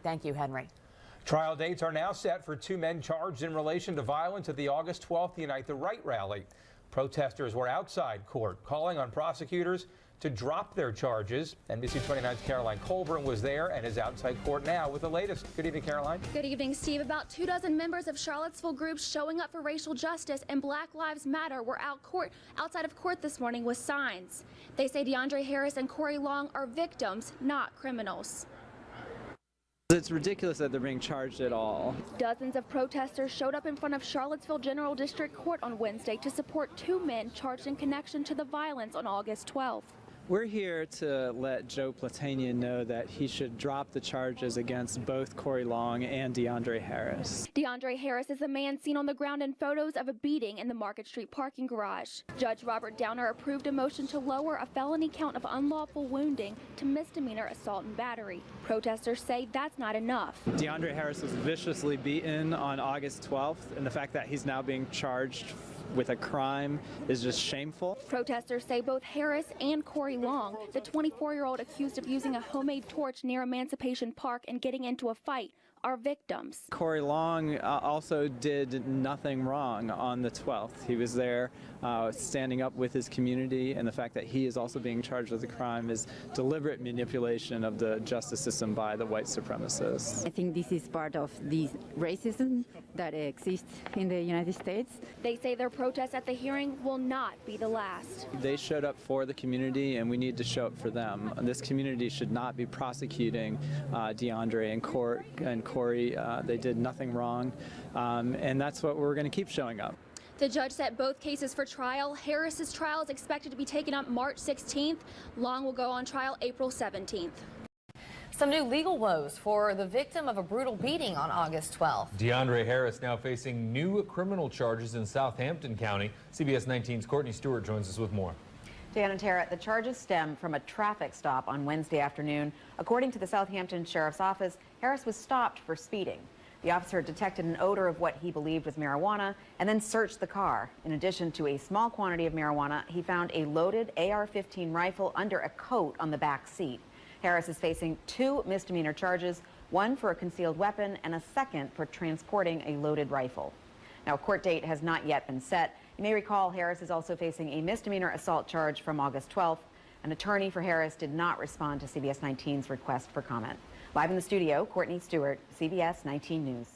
Thank you, Henry. Trial dates are now set for 2 men charged in relation to violence at the August 12th Unite the Right rally. Protesters were outside court calling on prosecutors to drop their charges. NBC 29's Caroline Colburn was there and is outside court now with the latest. Good evening, Caroline. Good evening, Steve. About 24 members of Charlottesville groups showing up for racial justice and Black Lives Matter were outside of court this morning with signs. They say DeAndre Harris and Corey Long are victims, not criminals. It's ridiculous that they're being charged at all. Dozens of protesters showed up in front of Charlottesville General District Court on Wednesday to support 2 men charged in connection to the violence on August 12th. We're here to let Joe Platanian know that he should drop the charges against both Corey Long and DeAndre Harris. DeAndre Harris is the man seen on the ground in photos of a beating in the Market Street parking garage. Judge Robert Downer approved a motion to lower a felony count of unlawful wounding to misdemeanor assault and battery. Protesters say that's not enough. DeAndre Harris was viciously beaten on August 12th, and the fact that he's now being charged with a crime is just shameful. Protesters say both Harris and Corey Long, the 24-year-old accused of using a homemade torch near Emancipation Park and getting into a fight, are victims. Corey Long also did nothing wrong on the 12th. He was there standing up with his community, and the fact that he is also being charged with a crime is deliberate manipulation of the justice system by the white supremacists. I think this is part of the racism that exists in the United States. They say their protest at the hearing will not be the last. They showed up for the community, and we need to show up for them. This community should not be prosecuting DeAndre and Corey. They did nothing wrong, and that's what we're going to keep showing up. The judge set both cases for trial. Harris's trial is expected to be taken up March 16th. Long will go on trial April 17th. Some new legal woes for the victim of a brutal beating on August 12th. DeAndre Harris now facing new criminal charges in Southampton County. CBS 19's Courtney Stewart joins us with more. Dan and Tara, the charges stem from a traffic stop on Wednesday afternoon. According to the Southampton Sheriff's Office, Harris was stopped for speeding. The officer detected an odor of what he believed was marijuana and then searched the car. In addition to a small quantity of marijuana, he found a loaded AR-15 rifle under a coat on the back seat. Harris is facing 2 misdemeanor charges, one for a concealed weapon and a second for transporting a loaded rifle. Now, a court date has not yet been set. You may recall Harris is also facing a misdemeanor assault charge from August 12th. An attorney for Harris did not respond to CBS 19's request for comment. Live in the studio, Courtney Stewart, CBS 19 News.